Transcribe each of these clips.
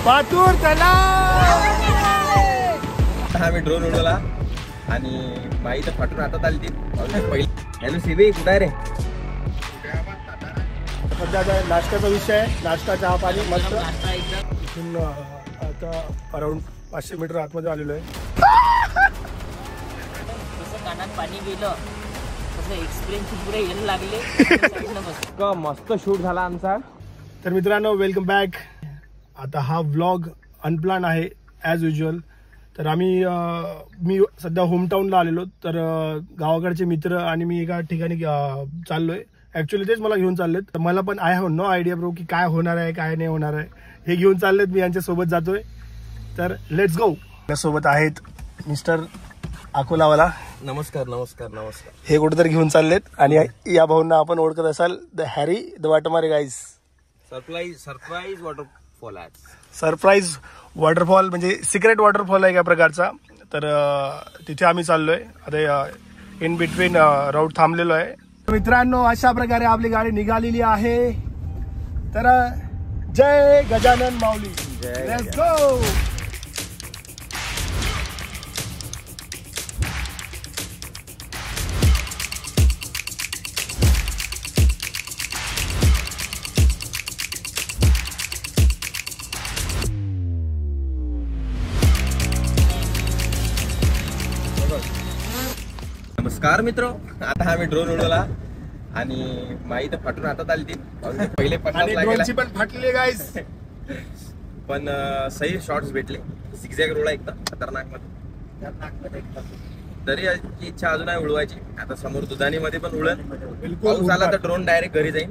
पातूर चला. आम्ही ड्रोन उडवला आणि बाई तर फाटून हातात आली ती पहिली. हॅलो सीबी कुठे आहे रे? सध्या आता नाश्त्याचा विषय आहे. नाश्ता चहा पाणी मस्त. इथून आता अराउंड 500 मीटर आतमध्ये आलेलो आहे. कसं कानात पाणी गेलं तसं एक्सपिरियन्स पुरे येणं लागले. मस्त शूट झाला आमचा. तर मित्रांनो वेलकम बॅक. आता हा व्लॉग अनप्लॅन आहे ॲज युजल. तर मी सध्या होमटाऊनला आलेलो. तर गावाकडचे मित्र आणि मी एका ठिकाणी चाललोय. ॲक्च्युली तेच मला घेऊन चाललेत. तर मला पण I have no idea bro की काय होणार आहे काय नाही होणार आहे. हे घेऊन चाललेत, मी यांच्यासोबत जातोय. तर लेट्स गो. माझ्यासोबत आहेत मिस्टर अकोलावाला. नमस्कार नमस्कार नमस्कार. हे कुठेतरी घेऊन चाललेत आणि या भाऊंना आपण ओळखत असाल, the Harry the Waghmare guys. Surprise waterfall आहे. सरप्राईज वॉटरफॉल म्हणजे सिक्रेट वॉटरफॉल आहे एका प्रकारचा. तर तिथे आम्ही चाललोय. आता इन बिटवीन राऊट थांबलेलो आहे. मित्रांनो अशा प्रकारे आपली गाडी निघालेली आहे. तर जय गजानन माऊली. Let's go. नमस्कार मित्र. आता आम्ही ड्रोन उडवला आणि माई तर फाटून हातात आली ती पहिले. ड्रोनची पण फाटली गाईज. पण सही शॉट्स भेटले. झिगझॅग रोड एकदम खतरनाक मध्ये. तरी इच्छा अजून आहे उडवायची. आता समोर दुधानी मध्ये पण उडल. पाऊस आला तर ड्रोन डायरेक्ट घरी जाईल.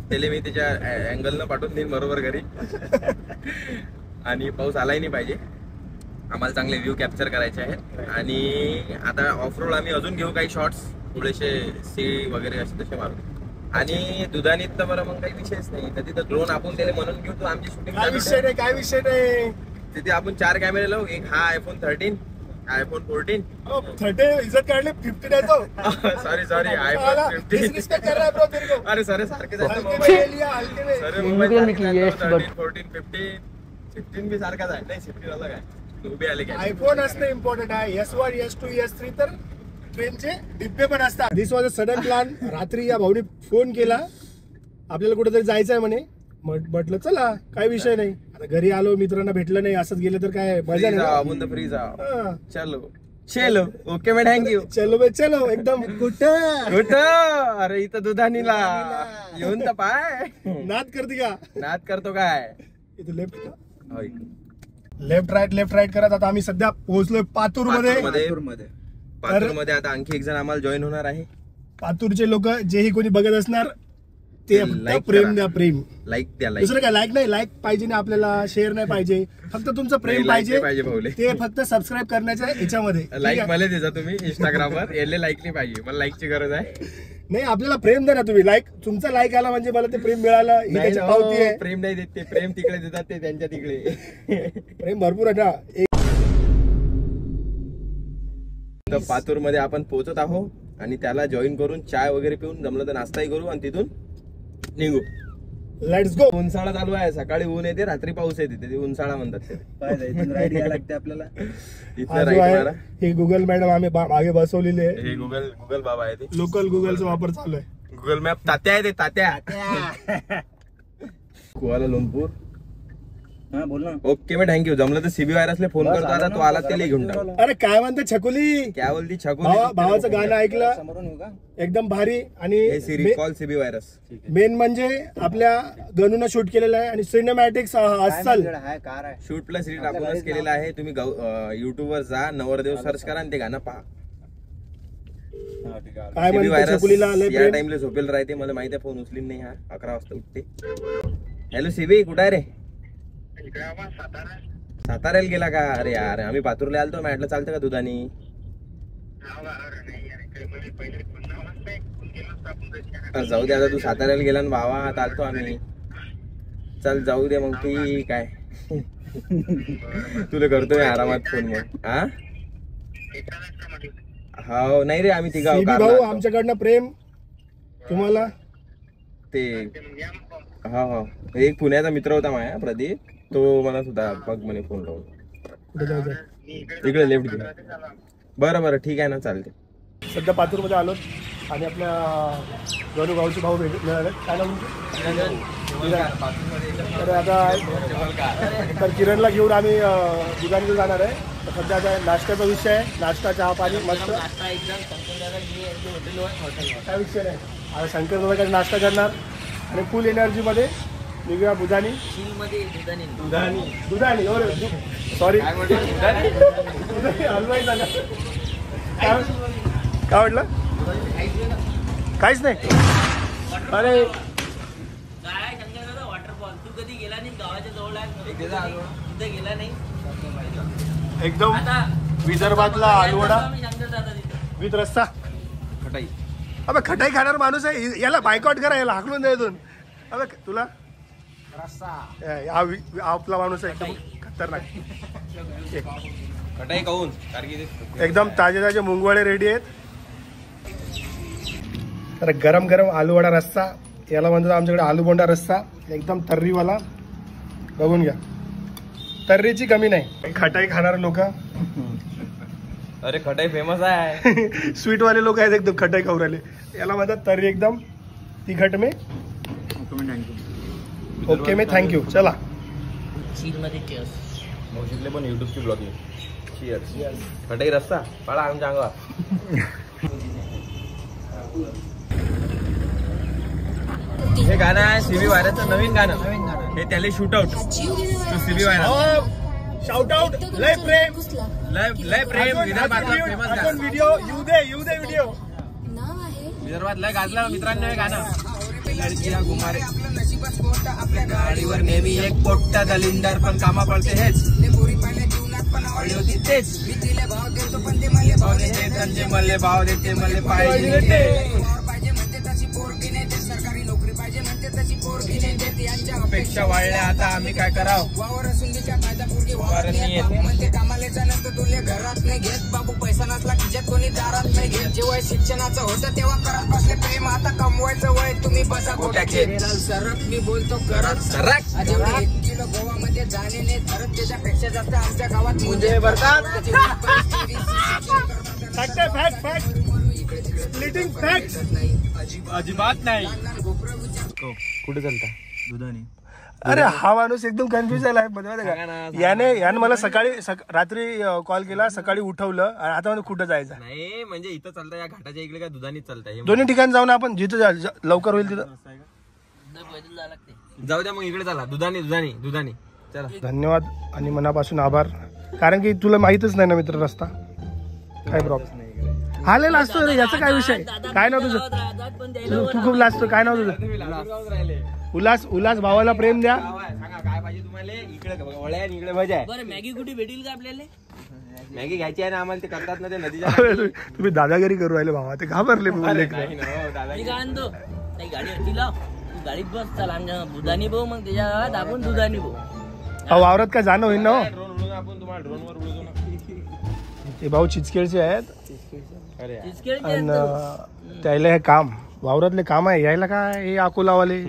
त्याला मी त्याच्या अँगलनं पाठवून देईन बरोबर घरी. आणि पाऊस आलाही नाही पाहिजे. आम्हाला चांगले व्ह्यू कॅप्चर करायचे आहेत. आणि आता ऑफ रोड आम्ही अजून घेऊ काही शॉट्स. थोडेसे सी वगैरे असे तसे मारू. आणि दुधानीत तर बरं मग काही विषयच नाही. तर तिथं ड्रोन आपण त्याला म्हणून घेऊ. तो आमची शूटिंग काय विषय नाही काय विषय नाही. तिथे आपण 4 कॅमेरे लावू. एक हा iPhone 13, iPhone 14. 30 इज्जत काढले 50 आहे तो. Sorry iPhone 15. डिसरिस्पेक्ट कर रहा है ब्रो तेरे को. अरे सर सारखे हलके में ले लिया हलके में. 13, 14, 15, 16 भी सारखाच आहे. नाही 16 अलग आहे. आयफोन असणं इम्पॉर्टंट आहे. S1, S2, S3 तर ट्रेनचे डिब्बे पण असतात. दिस वॉज अ सडन प्लॅन. रात्री या भाऊने फोन केला आपल्याला कुठेतरी जायचं आहे म्हणे. म्हटलं चला काय विषय नाही. आता घरी आलो मित्रांना भेटलं नाही असंच गेलं तर काय मजा नाही. फ्री जाओ. चलो ओके मॅ थँक्यू. चलो बे चलो एकदम. कुठं अरे इथं दुधानीला येऊन तर पाय नाद करते का. नाद करतो काय. इथं लेफ्ट राईट करत आता आम्ही सध्या पोहोचलोय पातूर मध्ये. आता आणखी एक जण आम्हाला जॉईन होणार आहे. पातूरचे लोक जेही कोणी बघत असणार ते प्रेम द्या. प्रेम लाईक द्या. दुसरं काय लाईक नाही. लाईक पाहिजे नाही आपल्याला. शेअर नाही पाहिजे. फक्त तुमचं प्रेम पाहिजे. ते फक्त सबस्क्राईब करण्याच्या याच्यामध्ये. लाईक मला देता तुम्ही इंस्टाग्रामवर. याले लाईक नाही पाहिजे. मला लाईकची गरज आहे. नाही आपल्याला प्रेम द्या ना तुम्ही. लाईक तुमचा लाईक आला म्हणजे मला ते प्रेम मिळालं. प्रेम नाही देत ते. प्रेम तिकडे देतात ते त्यांच्या तिकडे. प्रेम भरपूर आहे ना. पातूर मध्ये आपण पोहोचत आहोत आणि त्याला जॉईन करून चाय वगैरे पिऊन जमलं तर नाश्ताही करू आणि तिथून निघू. Let's go. उन्हाळा चालू आहे. सकाळी ऊन येते रात्री पाऊस येते. ते उन्हाळा म्हणतात. राईड घ्यायला लागते आपल्याला. इथं राईड. हे गुगल मॅडम आम्ही मागे बसवलेली आहे. हे गुगल बाबा आहे. ते लोकल गुगलचा वापर चालू आहे. गुगल मॅप तात्या आहे ते. तात्या कुआला लंपूर. हा बोल ना. ओके मी थँक्यू. जमलं तर सीबी वायरसला फोन करतो. आता तो आला त्याला घेऊन टाक. अरे काय म्हणते छकुली. काय बोलती छकुली. भावाचं गाणं ऐकलं एकदम भारी. आणि कॉल सीबी वायरस. मेन म्हणजे आपल्या गणून शूट केलेलं आहे आणि सिनेमॅटिक्स अस्सल शूट प्लस रीड आपणच केलेलं आहे. तुम्ही युट्यूब वर जा. नवरदेव सर्च करा आणि ते गाणं पहा. काय म्हणते छकुलीला. या टाइमला झोपेल राहते. मला माहिती आहे फोन उचलीन नाही. हा 11 वाजता उठते. हॅलो सीबी कुठे आहे रे. साताऱ्याला गेला का. अरे यार आम्ही पातूरला आलतो. म्हटलं चालतं का दुधानी. जाऊ दे आता. तू साताऱ्याला गेला ना भावा. आता आलतो आम्ही. चल जाऊ दे मग. ठीक आहे. तुला करतोय आरामात फोन मग. हा नाही रे आम्ही तिघा भाऊ. आमच्याकडनं प्रेम तुम्हाला. ते हा एक पुण्याचा मित्र होता माझ्या प्रदीप. तो म्हणत होता बघ म्हणे फोन लावून. कुठे जायचं? इकडे लेफ्ट घे. बरं ठीक आहे ना, चालते. सध्या पातूरमध्ये आलो आणि आपल्या गणू गावचे भाऊ मिळाले. काय नाव तर आता तर किरणला घेऊन आम्ही दुकानात जाणार आहे. तर सध्या आता नाश्त्याचा विषय आहे. नाश्ता चहा पाणी मस्त काय विषय नाही. आता शंकर दादाकडे नाश्ता करणार आणि फुल एनर्जीमध्ये निघूया बुधानी. दुधानी सॉरी हलवाई झाला. काय म्हटलं? काहीच नाही. अरे वॉटरफॉल तू कधी गेला नाही? गावाच्या जवळ आहे, गेला नाही. एकदम विदर्भातला आलूवडा विथ रस्सा. खटाई. अबे खटाई खाणार माणूस आहे. याला बायकॉट करा, याला हाकलून द्या इथून. अबे तुला आपला माणूस आहे एकदम खतरनाक. खटाई खाऊन एकदम ताजे ताजे मुंगवडे रेडी आहेत. तर गरम गरम आलूवडा रस्सा याला म्हणतात आमच्याकडे आलू बोंडा रस्सा. एकदम तर्रीवाला. बघून घ्या, तर्रीची कमी नाही. खटाई खाणारे लोक. अरे खटाई फेमस आहे. स्वीटवाले लोक आहेत एकदम खटाई खाऊ राहिले. याला म्हणतात तर्री एकदम तिखट में. ओके मी थँक्यू. चला मोशिकले पण युट्यूबची ब्लॉगिंग. चिअर्स. खटाई रस्सा पाळा आमच्या अंगावर. हे गाणं आहे सीबी वायरचं नवीन गाणं. हे त्याला शूट आउट टू सीबी वायर. Shout out. लय प्रेम विदर्भातला फेमस गाणं. व्हिडिओ येऊ दे व्हिडिओ. विदर्भात लय गाजला मित्रांनो हे गाणं. लडकिया गुमारे आपल्या गाडीवर नेहमी एक पोट्टा दलिंदर पण कामा पडते हेच. तेच मल्ले भाव देते मल्ले पाहिजे अपेक्षा वाढल्या आता आम्ही काय करावं. घरात नाही घेत बाबू पैसा नसला खिशात कोणी दारात नाही घेत. जेव्हा शिक्षणाचं होतं तेव्हा करत बसले प्रेम. आता कमवायचं वय तुम्ही बसा गोट्याचे. सरक मी बोलतो करत सरक. 1 किलो गोवामध्ये जाणे नाही ठरत. त्याच्यापेक्षा जास्त आमच्या गावात मुंजे भरतात. अजिबात नाही. कुठे चालता? दुधानी. अरे हा माणूस एकदम कन्फ्युज झालाय. याने मला सकाळी रात्री कॉल केला, सकाळी उठवलं आणि आता मला कुठं जायचं नाही. म्हणजे इथं चालतं या घाटाच्या इकडे काय दुधानी चालतंय. दोन्ही ठिकाणी जाऊन आपण जिथं लवकर होईल तिथं जाऊ द्या. मग इकडे चला दुधानी चला. धन्यवाद आणि मनापासून आभार. कारण की तुला माहितच नाही ना मित्र रस्ता काय प्रॉब्लेम. आलेला असतो याचा काय विषय. काय नाव तुझं? तू खूप लाजतो. काय नाव तुझं? उल्हास भावाला प्रेम द्या. काय पाहिजे तुम्हाला? इकडे मजा आहे. मॅगी कुठे भेटेल का आपल्याला? मॅगी घ्यायची आहे ना आम्हाला. ते करतात ना ते नदीच्या. तुम्ही दादागिरी करू राहिले भावा. ते घाबरले. गाडी होती लाव तू गाडीत बस. चला आमच्या दुधानी भाऊ. मग त्याच्या गावात आपण दुधानी भाऊ. वावरात काय जाणं होईल ना. आपण तुम्हाला ड्रोनवर उडवतो ना. ते भाऊ चिचकेळचे आहेत आणि त्याला हे काम वावरातले काम आहे. यायला काय हे अकोलावाले,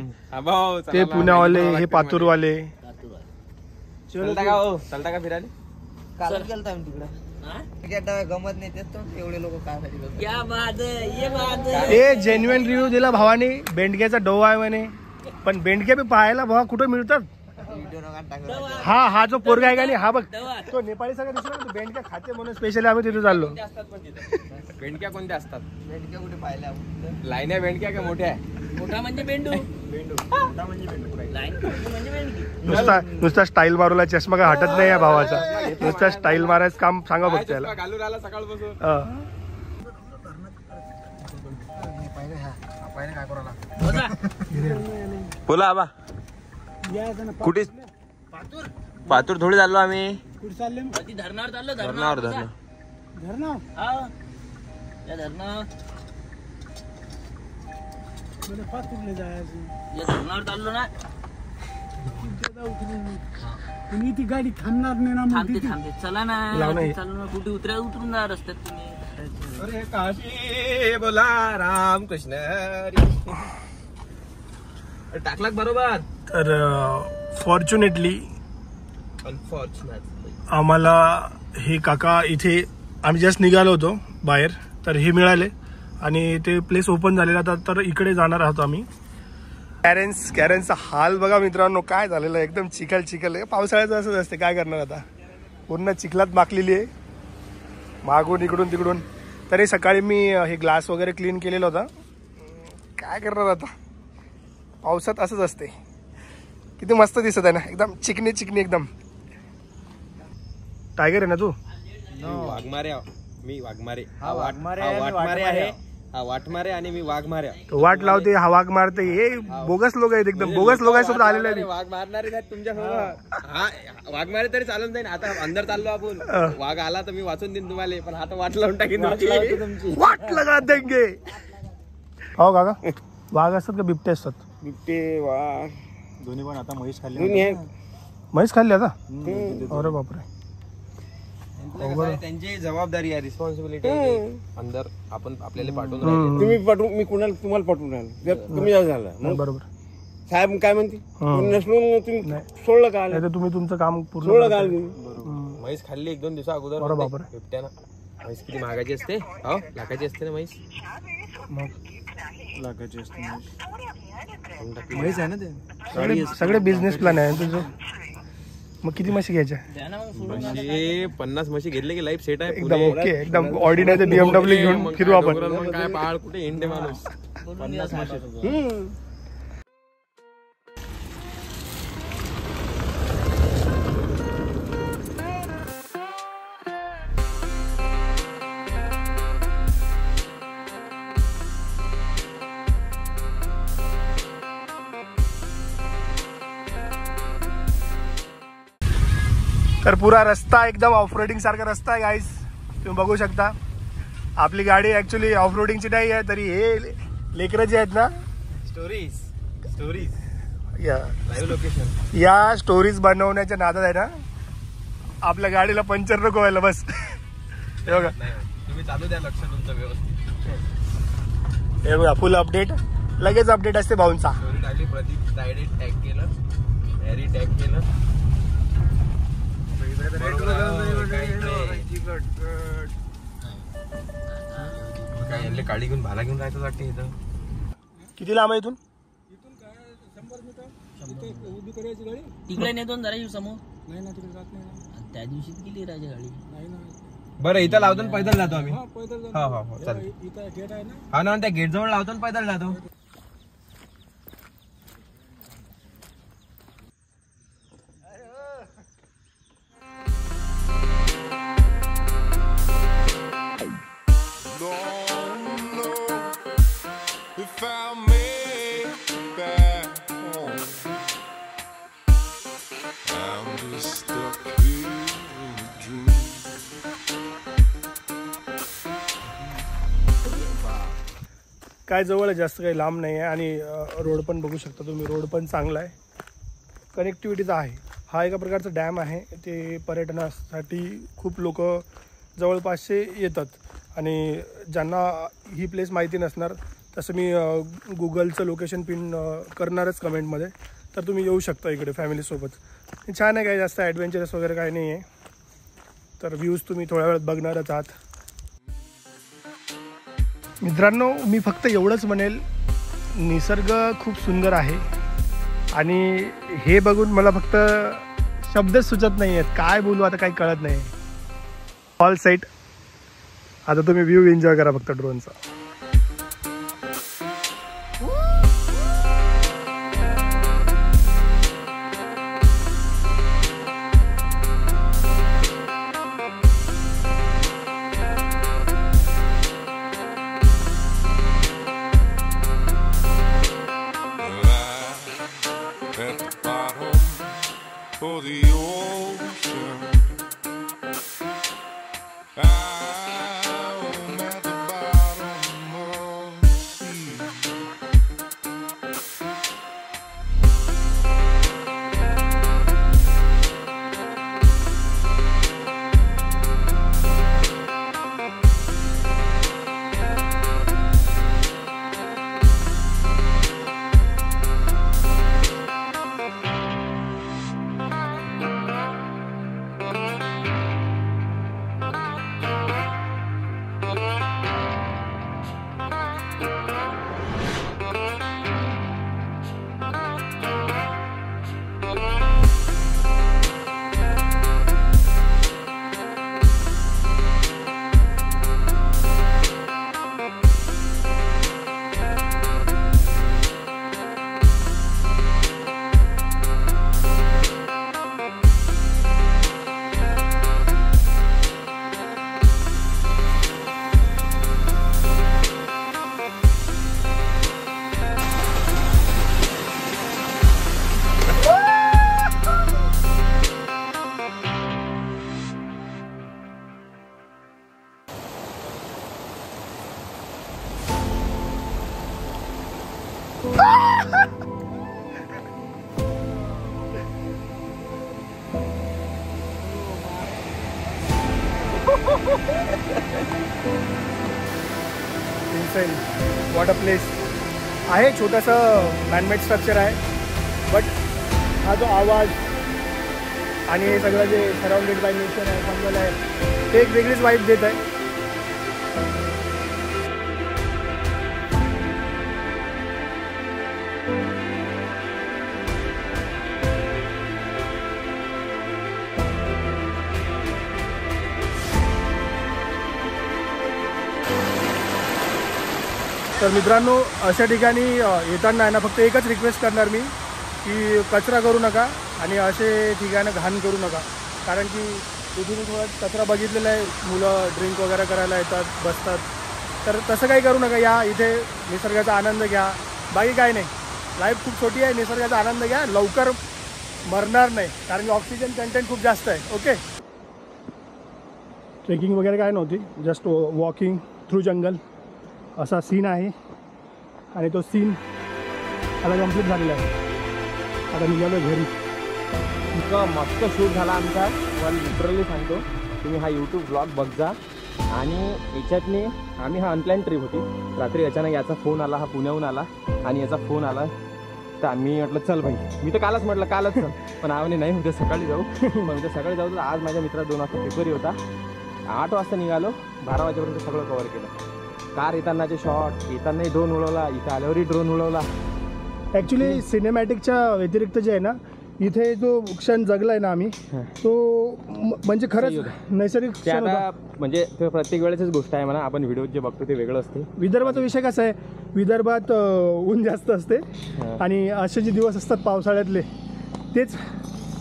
ते पुण्यावाले, हे पातूरवाले. चलता का फिरायला? गमत नाही तेच एवढे लोक काय. हे जेन्युइन रिव्ह्यू दिला भावाने. बेंडक्याचा डोवा आहे म्हणे. पण बेंडके बी पाहायला भावा कुठं मिळतात. हा जो पोरगा आहे का नाही हा बघ तो नेपाळी सगळं दिसला. बेंडक्या खाते म्हणून स्पेशली आम्ही तिथे चाललो. बेंडक्या कोणत्या असतात? बेंडक्या कुठे पाहायला? लाईन्या बेंडक्या का मोठ्या? मोठा म्हणजे बेंडू. नुसता स्टाईल मारूला चष्मा काय हटत नाही या भावाचा. नुसता स्टाईल मारायचं काम सांगा बघ त्याला. बोला आबा. कुठे? पातूर थोडी चाललो आम्ही. धरणावर चाललो. धरणावर चाललो ना. तुम्ही ती गाडी थांबणार नाही ना. थांबते चला ना. चालू ना. कुठे उतरून जा रस्त्यात तुम्ही. अरे काशी बोला राम कृष्ण. टाकलाक बरोबर. तर फॉर्च्युनेटली अनफॉर्च्युनेटली आम्हाला हे काका इथे आम्ही जस्ट निघालो होतो बाहेर, तर हे मिळाले आणि ते प्लेस ओपन झालेला होता, तर इकडे जाणार आहोत आम्ही. कॅरेन्सचा हाल बघा मित्रांनो, काय झालेलं आहे, एकदम चिखल आहे. पावसाळ्याचं असंच असते, काय करणार आता, पूर्ण चिखलात माखलेली आहे मागून इकडून तिकडून. तरी सकाळी मी हे ग्लास वगैरे क्लीन केलेलं होतं. काय करणार आता, पावसात असंच असते. किती मस्त दिसत आहे ना, एकदम चिकनी एकदम. टायगर आहे ना तू? वाघमारे, मी वाघमारे, हा वाटमारे आहे, हा वाटमारे आणि मी वाघमारे. वाट लावते, हा वाघ मारते, हे बोगस लोक आहेत, एकदम बोगस लोकांसोबत आलेले आहेत. वाघ मारणारे आहेत तुमच्यासोबत. हा वाघमारे तरी चालून जाईल. आता अंदर चाललो आपण, वाघ आला तर मी वाचून देईन तुम्हाला, पण आता वाट लावून टाकेन तुमची. वाट लगा देंगे. हो काका, वाघ असतात का बिबटे असतात? बिबटे वाघ दोन्ही पण. आता म्हैस खाल्ली, म्हैस खाल्ली आता? अरे बापरे. त्यांची जबाबदारी आहे, रिस्पॉन्सिबिलिटी. अंदर आपण आपल्याला पाठवून राहिले, तुम्ही पाठवून, मी कुणाला तुम्हाला पाठवून राहिलो, जर तुम्ही झाला बरोबर. साहेब काय म्हणते, नसलो तुम्ही सोडलं का, नाही तर तुम्ही तुमचं काम पूर्ण सोडलं का म्हैस खाल्ली 1-2 दिवसा अगोदर. अरे बापरे. बिबट्यानं. म्हैस किती महागाची असते, हो लाखाची असते ना म्हैस. लागायची असते म्हैस आहे ना ते. सगळे बिझनेस प्लॅन आहे तुझं. मग किती म्हशी घ्यायच्या? म्हशी 50 म्हशी घेतले की लाईफ सेट आहे. एकदम ओके, एकदम ऑडी नाही तर BMW घेऊन फिरू आपण. मग काय पहाड कुठे इंडे माणूस. 50 म्हशी. तर पुरा रस्ता एकदम ऑफरोडिंग सारखा रस्ता आहे गाईस, तुम्ही बघू शकता. आपली गाडी ऍक्च्युली ऑफरोडिंगची नाही आहे, तरी हे लेकरं जे आहेत ना, स्टोरीज लाईव्ह लोकेशन, या स्टोरीज बनवण्याच्या नादात आहे ना, आपल्या गाडीला पंचर नको व्हायला बस. हे बघा, तुम्ही चालू द्या, लक्ष तुमचं व्यवस्थित. हे बघा, फुल अपडेट, लगेच अपडेट असते भाऊंचा. स्टोरी टाकली, प्रदीप तायडे टॅग केलं, हॅरी टॅग केलं. काय यांना काळी घेऊन भाला घेऊन जायचं वाटते इथं. किती लांब आहे इथून? तिकडे नेतो ना जरा समोर. त्या दिवशीच गेली राजा गाडी. बरं इथं लावतो ना पैदल जातो आम्ही. हो चालेल. हा ना, त्या गेट जवळ लावतो ना पैदल जातो. काय जवळ आहे, जास्त काही लांब नाही आहे. आणि रोड पण बघू शकता तुम्ही, रोड पण चांगला आहे, कनेक्टिव्हिटीचा आहे. हा एका प्रकारचा डॅम आहे, ते पर्यटनासाठी खूप लोक जवळपासचे येतात. आणि ज्यांना ही प्लेस माहिती नसणार, तसं मी गुगलचं लोकेशन पिन करणारच कमेंटमध्ये, तर तुम्ही येऊ शकता इकडे फॅमिलीसोबत. छान आहे, काही जास्त ॲडव्हेंचरस वगैरे काही नाही आहे. तर व्ह्यूज तुम्ही थोड्या वेळात बघणारच आहात. मित्रांनो, मी फक्त एवढंच म्हणेल, निसर्ग खूप सुंदर आहे आणि हे बघून मला फक्त शब्दच सुचत नाही आहेत, काय बोलू आता, काही कळत नाही. All set. आता तुम्ही व्ह्यू एन्जॉय करा फक्त ड्रोनचा. For the ocean, I'm at the bottom of the sea. Inside what a place आहे. छोटंसं मॅनमेड स्ट्रक्चर आहे, बट हा जो आवाज आणि हे सगळं जे सराउंडेड बाय नेचर आहे, जंगल आहे, ते एक वेगळीच वाईब देत आहे. तर मित्रांनो, अशा ठिकाणी येताना आहे ना, फक्त एकच रिक्वेस्ट करणार मी की कचरा करू नका आणि असे ठिकाणं घाण करू नका. कारण की इथे मी थोडा कचरा बघितलेला आहे, मुलं ड्रिंक वगैरे करायला येतात, बसतात. तर तसं काही करू नका. या इथे निसर्गाचा आनंद घ्या, बाकी काय नाही. लाईफ खूप छोटी आहे, निसर्गाचा आनंद घ्या, लवकर मरणार नाही, कारण की ऑक्सिजन कंटेंट खूप जास्त आहे. ओके, ट्रेकिंग वगैरे काय नव्हती, जस्ट वॉकिंग थ्रू जंगल असा सीन आहे. आणि तो सीन आता कम्प्लीट झालेला आहे. आता निघालो घरी. इतकं मस्त शूट झाला आमचा. पण लिटरली सांगतो, तुम्ही हा यूट्यूब ब्लॉग बघजा. आणि याच्यातनी आम्ही हा अनप्लॅन ट्रिप होती. रात्री अचानक याचा फोन आला, हा पुण्याहून आला आणि याचा फोन आला. तर आम्ही म्हटलं चल भाई, मी तर कालच म्हटलं कालच चल, पण आम्ही नाही उद्या सकाळी जाऊ. पण उद्या सकाळी जाऊ. तर आज माझ्या मित्राला 2 वाजता पेपरही होता. 8 वाजता निघालो, 12 वाजेपर्यंत सगळं कव्हर केलं. कार येतानाचे शॉट, येतानाही ड्रोन उडवला, इथं आल्यावरही ड्रोन उडवला. ॲक्च्युली सिनेमॅटिकच्या व्यतिरिक्त जे आहे ना, इथे जो क्षण जगला आहे ना आम्ही, तो म्हणजे खरंच नैसर्गिक क्षण होता. आता म्हणजे ते प्रत्येक वेळेचीच गोष्ट आहे म्हणा. आपण व्हिडिओ जे बघतो ते वेगळं असते. विदर्भाचा विषय कसा आहे, विदर्भात ऊन जास्त असते आणि असे जे दिवस असतात पावसाळ्यातले, तेच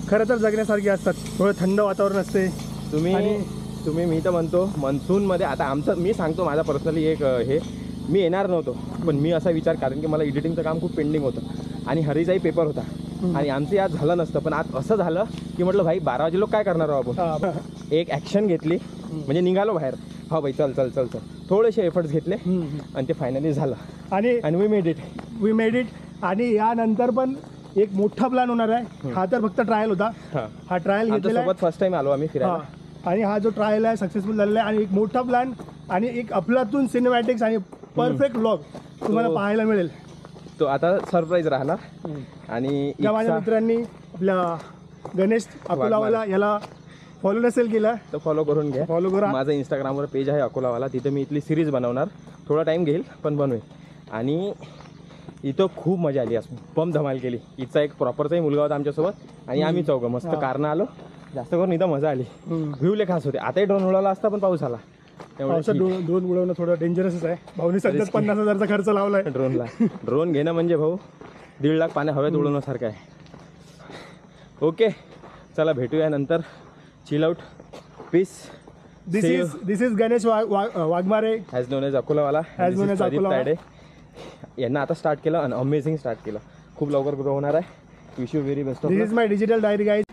खरं तर जगण्यासारखे असतात. थोडं थंड वातावरण असते. तुम्ही मी तर म्हणतो मनसूनमध्ये. आता आमचं मी सांगतो माझा पर्सनली एक हे, मी येणार नव्हतो, पण मी असा विचार, कारण की मला एडिटिंगचं काम खूप पेंडिंग होतं आणि हरीचाही पेपर होता आणि आमचं यात झालं नसतं. पण आज असं झालं की म्हटलं भाई 12 वाजे लोक काय करणार आहोत आपण. एक ॲक्शन घेतली, म्हणजे निघालो बाहेर. हा भाई चल चल चल चल, थोडेसे एफर्ट्स घेतले आणि ते फायनली झालं. आणि वी मेड इट. आणि यानंतर पण एक मोठा प्लॅन होणार आहे. हा तर फक्त ट्रायल होता. हा ट्रायल घेतलेला, फर्स्ट टाइम आलो आम्ही फिरायला. आणि हा जो ट्रायल आहे सक्सेसफुल झालेला आहे. आणि एक मोठा प्लॅन आणि एक अफलातून सिनेमॅटिक्स आणि परफेक्ट व्लॉग तुम्हाला पाहायला मिळेल. तो आता सरप्राईज राहणार. आणि माझ्या मित्रांनी आपल्या गणेश अकोलावाला याला फॉलो नसेल केला तर फॉलो करून घ्या. फॉलो करा. माझं इंस्टाग्रामवर पेज आहे अकोलावाला. तिथे मी इथली सिरीज बनवणार. थोडा टाईम घेईल पण बनवेल. आणि इथं खूप मजा आली. असं बम धमाल केली. इथचा एक प्रॉपरचाही मुलगा होता आमच्यासोबत आणि आम्ही चौघं मस्त कारनं आलो. जास्त करून इथं मजा आली. व्ह्यूले खास होते. आताही ड्रोन उडवला असता पण पाऊस आला. ड्रोन उडवणं थोडं डेंजरसच आहे. भाऊनी सध्याच 50,000चा खर्च लावलाय ड्रोनला. ड्रोन घेणं म्हणजे भाऊ 1.5 लाख पाण्या हवेत उडवण्यासारखं आहे. ओके, चला भेटूया नंतर. Chill out, peace. This is Ganesh Waghmare, as known as Akolawala. यांना आता स्टार्ट केलं आणि अमेझिंग स्टार्ट केलं. खूप लवकर ग्रो होणार आहे. Wish you very best of luck. This is my digital diary guys.